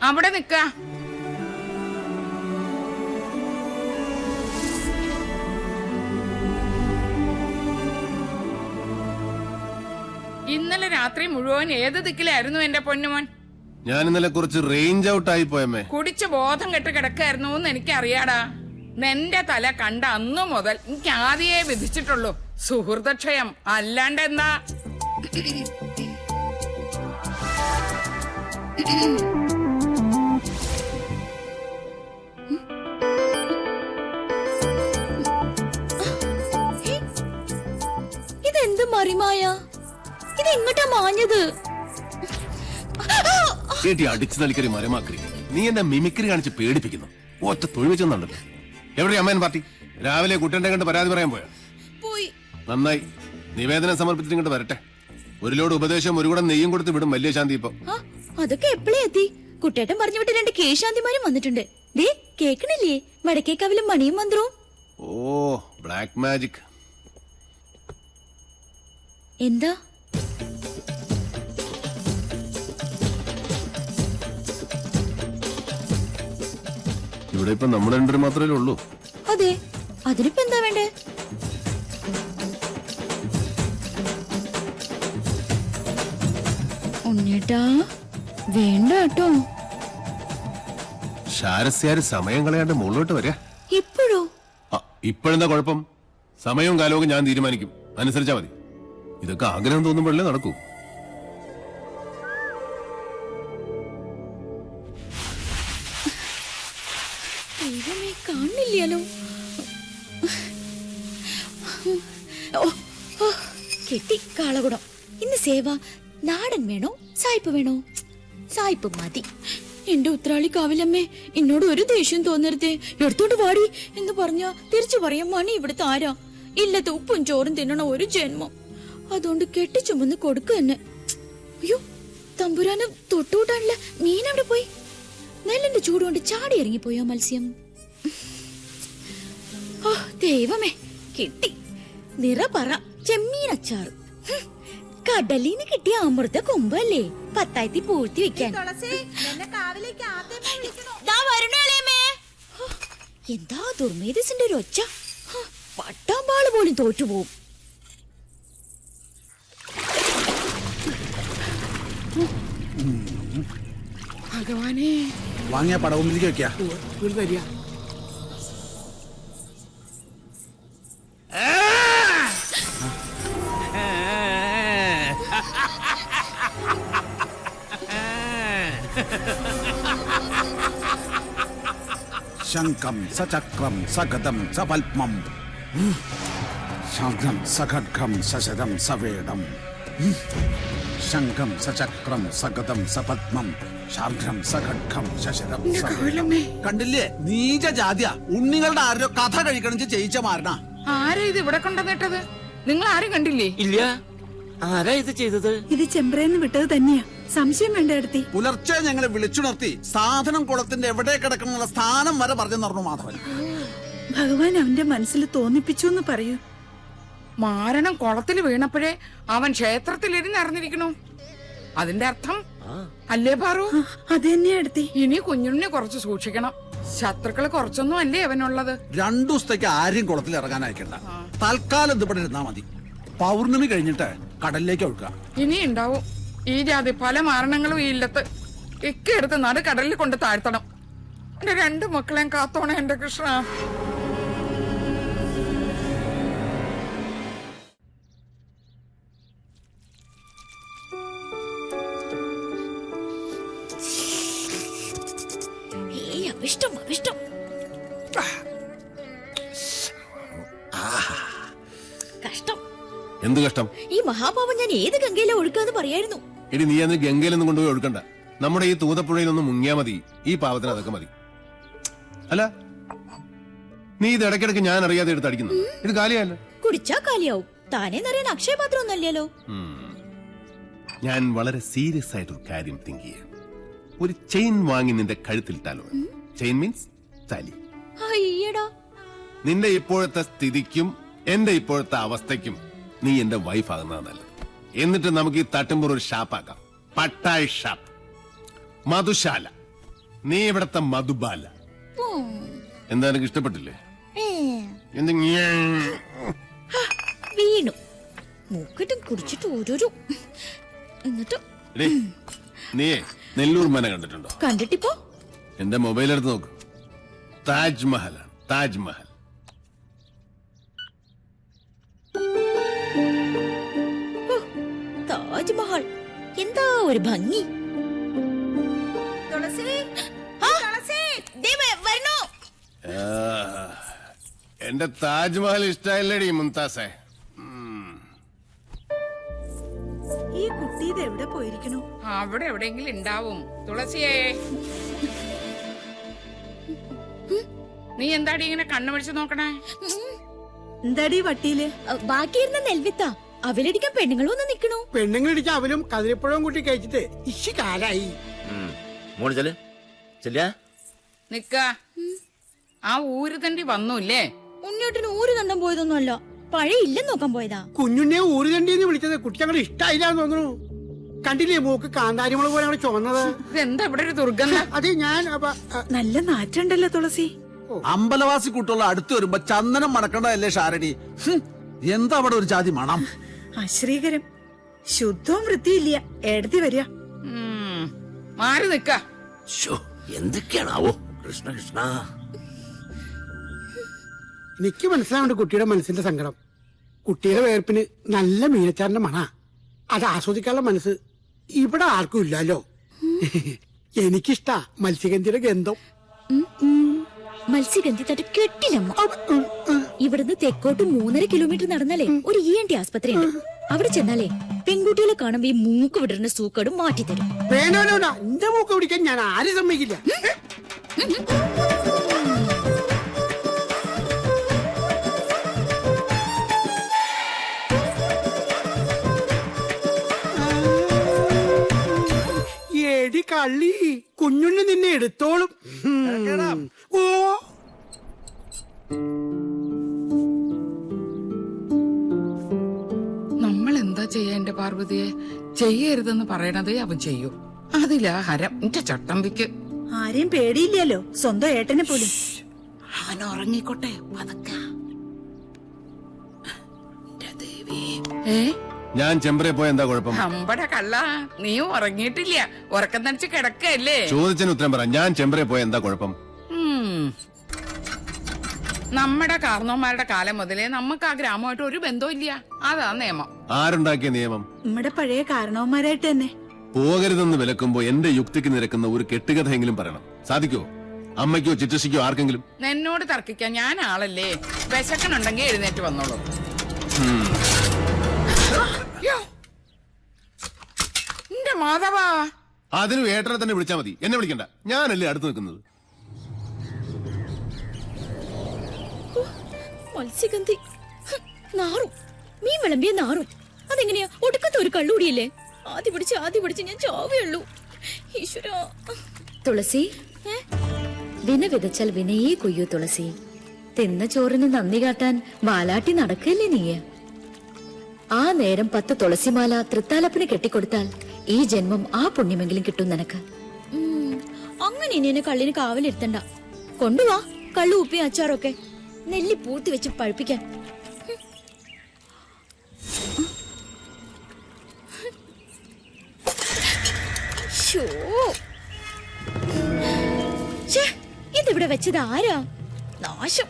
അവിടെ നിക്ക. ഇന്നലെ രാത്രി മുഴുവൻ ഏത് ദിക്കിലായിരുന്നു എന്റെ പൊന്നുമോൻ? ഞാൻ ഇന്നലെ കുറച്ച് റേഞ്ച് ഔട്ട് ആയി പോയമ്മേ. കുടിച്ച് ബോധം കെട്ട് കിടക്കായിരുന്നു എന്ന് എനിക്കറിയാടാ. നിന്റെ തല കണ്ട അന്നു മുതൽ എനിക്ക് ആദ്യേ വിധിച്ചിട്ടുള്ളൂ സുഹൃതക്ഷയം. അല്ലാണ്ട് എന്താ? ഇതെന്ത് മറിമായ? ഇതെങ്ങോട്ടാ മാഞ്ഞത്? അടിച്ചു നലിക്കരി മരമാക്കരി. നീ എന്നെ മിമിക്രി കാണിച്ച് പേടിപ്പിക്കുന്നു. ഒറ്റ തൊഴിൽ വെച്ചെന്നുണ്ടല്ലോ. എവിടെ അമ്മേൻ പാർട്ടി? രാവിലെ കുട്ടന്റെ കണ്ട് പരാതി പറയാൻ പോയാ? നന്നായി. നിവേദനം സമർപ്പിച്ചിട്ട് ഇങ്ങോട്ട് വരട്ടെ. ഒരു ലോഡ് ഉപദേശം ഒരു കൂടെ നെയ്യും കൊടുത്ത് വിടും വലിയ ശാന്തി. ഇപ്പൊ അതൊക്കെ എപ്പോഴേ എത്തി? കുട്ടേട്ടൻ പറഞ്ഞു വിട്ട് 2 കേശാന്തിമാരും വന്നിട്ടുണ്ട്. ദേ കേക്കണില്ലേ വടക്കേക്കാവിലും മണിയും മന്ത്രവും? ഓ ബ്ലാക്ക് മാജിക്. എന്താ? ഇവിടെ ഇപ്പൊ നമ്മുടെ രണ്ടു മാത്രമേ ഉള്ളൂ. അതെ, അതിനിപ്പോ എന്താ വേണ്ടേ? ഉണ്ണേട്ടാ വേണ്ട കേട്ടോ. ശാരസ്യാര് സമയം കളയാണ്ട് മുകളിലോട്ട് വരാ. ഇപ്പോഴോ? ഇപ്പോഴെന്താ കുഴപ്പം? സമയവും കാലവും ഞാൻ തീരുമാനിക്കും. അനുസരിച്ചാ മതി. ഇതൊക്കെ ആഗ്രഹം തോന്നുമ്പോഴല്ലേ നടക്കൂ. ദൈവമേ, കാണില്ലല്ലോ. കെട്ടി കാളകുടം. ഇന്ന് സേവ നാടൻ വേണോ സായിപ്പ് വേണോ? സായിപ്പ് മതി. എന്റെ ഉത്രാളി കാവിലമ്മേ, എന്നോട് ഒരു ദേഷ്യം തോന്നരുതേ. എടുത്തോണ്ട് വാടി എന്ന് പറഞ്ഞ തിരിച്ചു പറയാൻ മണി ഇവിടുത്തെ ആരാ? ഇല്ലത്തെ ഉപ്പും ചോറും തിന്നണ ഒരു ജന്മം. അതുകൊണ്ട് കെട്ടിച്ചുമന്ന് കൊടുക്ക തന്നെ. അയ്യോ, തമ്പുരാന് തൊട്ടുകൂട്ടാനുള്ള മീൻ അവിടെ പോയി. നെല്ലിന്റെ ചൂടുകൊണ്ട് ചാടി ഇറങ്ങിപ്പോയോ മത്സ്യം? ഓ ദൈവമേ, കിട്ടി. നിറപറ ചെമ്മീനച്ചാറ്. കടലിന്ന് കിട്ടിയ അമൃത കൊമ്പല്ലേ, പത്തായത്തി പൂഴ്ത്തി വെക്കാൻ. എന്താ ദുർമേധസിന്റെ ഒരു ഒച്ച. പട്ടാമ്പാള് പോലും തോറ്റുപോകും. ഭഗവാനെ, വാങ്ങിയ പടവുമ്പിലേക്ക് വെക്കാ. ശംഖം സചക്രം സഗദം സപത്മം ശംഖം സഖഡ്ഗം സശരം സവേദം ശംഖം സചക്രം സഗദം സപത്മം ശാർഘം സഖഡ്ഗം സശരം സവേദം. കണ്ടില്ലേ, നീച ജാതിയ. ഉണ്ണികളുടെ ആരോ കഥ കഴിക്കണം ചെയ്യിച്ച മാരണ. ആരാ ഇത് ഇവിടെ കൊണ്ടുവന്നിട്ടത്? നിങ്ങൾ ആരും കണ്ടില്ലേ? ഇല്ല. ആരാ ഇത് ചെയ്തത്? ഇത് ചെമ്പ്രേന്ന് വിട്ടത് തന്നെയാ. സംശയം വേണ്ട എടുത്തി. പുലർച്ചെ ഞങ്ങളെ വിളിച്ചുണർത്തി സാധനം കുളത്തിന്റെ എവിടെ കിടക്കണമെന്നുള്ള സ്ഥാനം വരെ പറഞ്ഞു തന്നു മാധവൻ. ഭഗവാൻ അവന്റെ മനസ്സിൽ തോന്നിപ്പിച്ചു എന്ന് പറയൂ. മാരണം കുളത്തിൽ വീണപ്പോഴേ അവൻ ക്ഷേത്രത്തിലിരുന്ന് അറിഞ്ഞിരിക്കണു. അതിന്റെ അർത്ഥം അല്ലേ പാറു? അത് തന്നെയാ എടുത്തി. ഇനി കുഞ്ഞുണ്ണിനെ കുറച്ച് സൂക്ഷിക്കണം. ശത്രുക്കള് കുറച്ചൊന്നും അല്ലേ അവനുള്ളത്. 2 ദിവസത്തേക്ക് ആരും കുളത്തിൽ ഇറങ്ങാൻ അയക്കണ്ട. തൽക്കാലം ഇവിടെ ഇരുന്നാ മതി. പൗർണമി കഴിഞ്ഞിട്ട് കടലിലേക്ക് ഒഴുക്കുക. ഇനി ഉണ്ടാവും ഈ ജാതി പല മാരണങ്ങളും ഈ ഇല്ലത്ത്. ഇക്ക എടുത്ത് നടു കടലിൽ കൊണ്ട് താഴ്ത്തണം. എന്റെ 2 മക്കളെയും കാത്തോണേ എന്റെ കൃഷ്ണ. അഭിഷ്ടം അഭിഷ്ടം. കഷ്ടം. എന്ത് കഷ്ടം? ഈ മഹാപാപം ഞാൻ ഏത് ഗംഗയിലെ ഒഴുക്കാന്ന് പറയായിരുന്നു. ഇനി നീ അന്ന് ഗംഗയിലൊന്നും കൊണ്ടുപോയി ഒഴുക്കണ്ട. നമ്മുടെ ഈ തൂതപ്പുഴയിലൊന്നും മുങ്ങിയാ മതി. ഈ പാവത്തിന് അതൊക്കെ മതി. അല്ല, നീ ഇത് ഇടയ്ക്കിടയ്ക്ക് ഞാൻ അറിയാതെ എടുത്ത് അടിക്കുന്നു. ഇത് കാലിയല്ല. കുടിച്ചാ കാലിയാവും. താനേ നിറയാൻ അക്ഷയപാത്രം ഒന്നല്ലല്ലോ. ഞാൻ വളരെ സീരിയസ് ആയിട്ടൊരു കാര്യം തിങ്ക് ചെയ്യാം. ഒരു ചെയിൻ വാങ്ങി നിന്റെ കഴുത്തിലിട്ടാലോ? ചെയിൻ മീൻസ് താലി. അയ്യടാ, നിന്റെ ഇപ്പോഴത്തെ സ്ഥിതിക്കും എന്റെ ഇപ്പോഴത്തെ അവസ്ഥയ്ക്കും നീ എന്റെ വൈഫ് ആകുന്നതാണ് നല്ലത്. എന്നിട്ട് നമുക്ക് ഈ തട്ടുമ്പുറ ഒരു ഷാപ്പാക്കാം. പട്ടായ് ഷാപ്പ്, മധുശാല, നീ ഇവിടത്തെ മധുബാല. എന്താ എനിക്ക് ഇഷ്ടപ്പെട്ടില്ലേ? വീണു മൂക്കിട്ടും കുടിച്ചിട്ട് ഓരോരോ. എന്നിട്ട് നീയേ നെല്ലൂർ മന കണ്ടിട്ടുണ്ടോ? കണ്ടിട്ടിപ്പോ എന്റെ മൊബൈൽ എടുത്ത് നോക്ക്. താജ്മഹലാണ്, താജ്മഹൽ. താജ്മഹൽ എന്താ ഒരു ഭംഗി. എന്റെ താജ്മഹൽ ഇഷ്ടമല്ലേടി മുംതാസേ? ഈ കുട്ടി ഇത് എവിടെ പോയിരിക്കണു? അവിടെ എവിടെയെങ്കിലും ഉണ്ടാവും. തുളസിയേ, നീ എന്താടി ഇങ്ങനെ കണ്ണു പിടിച്ച് നോക്കണേ? എന്താടി വട്ടിയില്? ബാക്കിയിരുന്ന നെൽവിത്ത അവലടിക്കാൻ പെണ്ണുങ്ങൾ വന്ന് നിക്കണു. പെണ്ണുങ്ങളിടിക്കാൻ അവനും കതിരിപ്പഴവും കൂട്ടി കഴിച്ചിട്ട് ഇശി കാലായി. നിക്ക, ആ ഊര് തണ്ടി വന്നൂല്ലേ? ഉണ്ണിയോട്ടിന് ഊര് കണ്ടാൻ പോയതൊന്നുമല്ല, പഴയ ഇല്ലെന്ന് നോക്കാൻ പോയതാ. കുഞ്ഞുണ്ണിയെ ഊരുതണ്ടിന്ന് വിളിച്ചത് കുട്ടി അങ്ങോട്ട് ഇഷ്ടായില്ലാന്ന് തോന്നുന്നു. കണ്ടില്ലേ മൂക്ക് കാന്താരിമുളക് പോലെ അങ്ങോട്ട് ചുവന്നത്? ഇതെന്താ ഇവിടെ ഒരു ദുർഗന്ധം? അത് ഞാൻ നല്ല നാറ്റുണ്ടല്ലോ തുളസി. അമ്പലവാസി കൂട്ടുള്ള അടുത്ത് വരുമ്പോ ചന്ദനം മണക്കണ്ടതല്ലേ ഷാരടി? എന്താ അവിടെ ഒരു ജാതി മണം? അശ്രീകരം. ശുദ്ധവും വൃത്തിയില്ല. എടത്തി വരിക. മാറി നിക്ക. എന്തൊക്കെയാണാവോ? കൃഷ്ണ കൃഷ്ണ. എനിക്ക് മനസ്സിലാവുണ്ട് കുട്ടിയുടെ മനസ്സിന്റെ സങ്കടം. കുട്ടിയുടെ വേർപ്പിന് നല്ല മീനച്ചാറിന്റെ മണ. അത് ആസ്വദിക്കാനുള്ള മനസ്സ് ഇവിടെ ആർക്കും ഇല്ലല്ലോ. എനിക്കിഷ്ടാ മത്സ്യഗന്ധിയുടെ ഗന്ധം. മത്സ്യഗന്ധി തട്ട് കെട്ടിലമ്മ. ഇവിടുന്ന് തെക്കോട്ട് 3.5 കിലോമീറ്റർ നടന്നാലേ ഒരു ENT ആസ്പത്രി ഉണ്ട്. അവിടെ ചെന്നാലേ പെൺകുട്ടികളെ കാണുമ്പോ ഈ മൂക്ക് വിടരുന്ന സൂക്കടും മാറ്റിത്തരും. വേണ്ട വേണ്ട, എന്റെ മൂക്ക് പിടിക്കാൻ ഞാൻ ആരും സമ്മതിക്കില്ല. എടി കള്ളി, കുഞ്ഞുണ്ണി നിന്നെ എടുത്തോളും. ഓ നമ്മൾ എന്താ ചെയ്യാ എന്റെ പാർവതിയെ? ചെയ്യരുതെന്ന് പറയണതേ അവൻ ചെയ്യൂ. അതിലാ ഹരം എന്റെ ചട്ടമ്പിക്ക്. ആരെയും പേടിയില്ലല്ലോ, സ്വന്തം ഏട്ടനെ പോലും. അവൻ ഉറങ്ങിക്കോട്ടെ പതുക്ക. ഞാൻ ചെമ്പറെ പോയ എന്താ കുഴപ്പം? അമ്പട കള്ള, നീ ഉറങ്ങിയിട്ടില്ല, ഉറക്കം തനിച്ച് കിടക്കല്ലേ? ചോദിച്ചതിന് ഉത്തരം പറ. ഞാൻ ചെമ്പറെ പോയ എന്താ കുഴപ്പം? നമ്മുടെ കാർന്നോന്മാരുടെ കാലം മുതലേ നമുക്ക് ആ ഗ്രാമമായിട്ട് ഒരു ബന്ധവും ഇല്ല. അതാ നിയമം. ആരുണ്ടാക്കിയ നിയമം? നമ്മുടെ പഴയ കാരണവന്മാരായിട്ട് തന്നെ. പോകരുതെന്ന് വിലക്കുമ്പോ എന്റെ യുക്തിക്ക് നിരക്കുന്ന ഒരു കെട്ടുകഥയെങ്കിലും പറയണം. സാധിക്കോ? അമ്മയ്ക്കോ ചിറ്റശിക്കോ ആർക്കെങ്കിലും? എന്നോട് തർക്കിക്കാൻ ഞാൻ ആളല്ലേ? വിശക്കനുണ്ടെങ്കിൽ എഴുന്നേറ്റ് വന്നോളൂ. എന്റെ മാധവാ, അതിനും ഏട്ടനെ തന്നെ വിളിച്ചാ മതി, എന്നെ വിളിക്കണ്ട. ഞാനല്ലേ അടുത്ത് നിൽക്കുന്നത്. മത്സ്യഗന്ധി നാറും. മീൻ വിളമ്പിയ നാറും. അതെങ്ങനെയാ? ഒടുക്കത്തെ ഒരു കള്ളുകൂടിയല്ലേ? ആദ്യ പിടിച്ച് ഞാൻ ചാവുള്ളൂ. ഈശ്വര. തുളസി, വിന വിതച്ചാൽ വിനയേ കൊയ്യൂ തുളസി. തിന്ന ചോറിന് നന്ദി കാട്ടാൻ വാലാട്ടി നടക്കല്ലേ നീ? ആ നേരം 10 തുളസിമാല തൃത്താലപ്പിന് കെട്ടിക്കൊടുത്താൽ ഈ ജന്മം ആ പുണ്യമെങ്കിലും കിട്ടും നിനക്ക്. അങ്ങനെ ഇനി എന്നെ കള്ളിന് കാവലിരുത്തണ്ട. കൊണ്ടുവാ കള്ളു ഉപ്പി അച്ചാറൊക്കെ, നെല്ലി പൂർത്തി വെച്ച് പഴുപ്പിക്കാൻ. ഇതിവിടെ വെച്ചത് ആരാ? നാശം.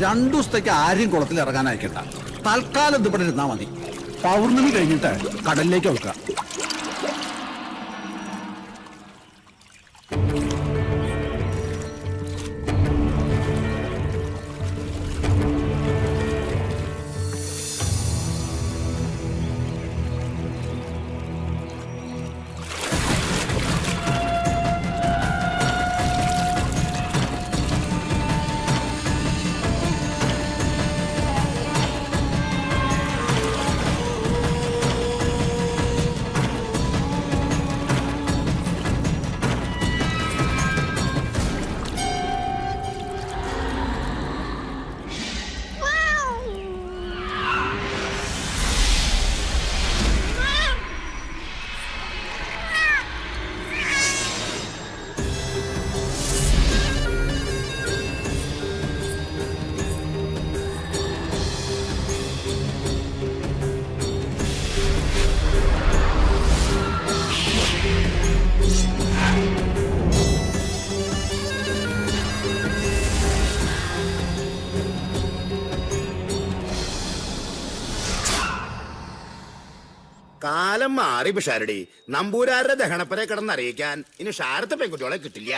2 ദിവസത്തേക്ക് ആരെയും കുളത്തിൽ ഇറങ്ങാൻ അയക്കണ്ട. തൽക്കാലം ഇതിവിടെ ഇരുന്നാ മതി. പൗർണമി കഴിഞ്ഞിട്ട് കടലിലേക്ക് വെക്കാം. കാലം മാറി പിഷാരടി. നമ്പൂരാരുടെ ദഹനപ്പരെ കിടന്നറിയിക്കാൻ ഇനി ഷാരത്തെ പെൺകുട്ടികളെ കിട്ടില്ല.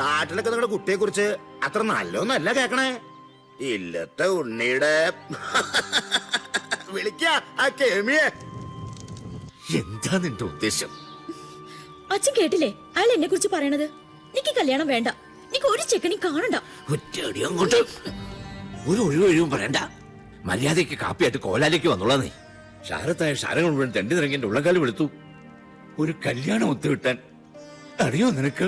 നാട്ടിലൊക്കെ നിങ്ങളുടെ കുട്ടിയെ കുറിച്ച് അത്ര നല്ലൊന്നല്ല കേക്കണേ. ഇല്ലത്തെ ഉണ്ണിയുടെ വിളിക്ക ആ കേമിയെ. എന്താ നിന്റെ ഉദ്ദേശം? അച്ഛൻ കേട്ടില്ലേ അയാൾ എന്നെ കുറിച്ച് പറയണത്? എനിക്ക് കല്യാണം വേണ്ട, എനിക്ക് ഒരു ചെക്കനി കാണണ്ട. ഒറ്റയടി അങ്ങോട്ട്. ഒരു ഒഴിവൊഴിവും പറയണ്ട. മര്യാദയ്ക്ക് കാപ്പിയായിട്ട് കോലാലേക്ക് വന്നോളാ നീ. ഷാരത്തായ ഷാരങ്ങൾ മുഴുവൻ തെണ്ടി നിറങ്ങിന്റെ ഉള്ളക്കാലം വെളുത്തു. ഒരു കല്യാണം ഒത്തുകിട്ടാൻ അറിയോ നിനക്ക്?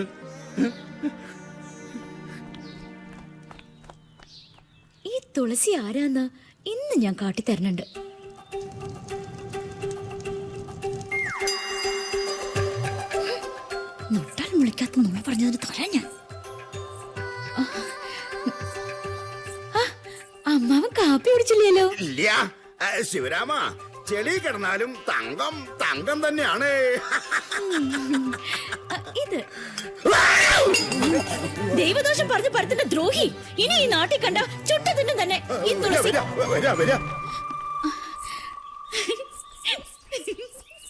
ഈ തുളസി ആരാന്ന് ഇന്ന് ഞാൻ കാട്ടിത്തരണുണ്ട്. നൊട്ടാൽ മുളിക്കാത്ത നുണ പറഞ്ഞതിന് തരാൻ ഞാൻ. അമ്മാവൻ കാപ്പി കുടിച്ചില്ലല്ലോ. ഇല്ല ശിവരാമ, ചെളി കിടന്നാലും തങ്കം തങ്കം തന്നെയാണ്. ഇത് ദൈവദോഷം പറഞ്ഞ് പരത്തിന്റെ ദ്രോഹി. ഇനി ഈ നാട്ടിൽ കണ്ട ചുട്ടതിനും തന്നെ ഈ തുളസി.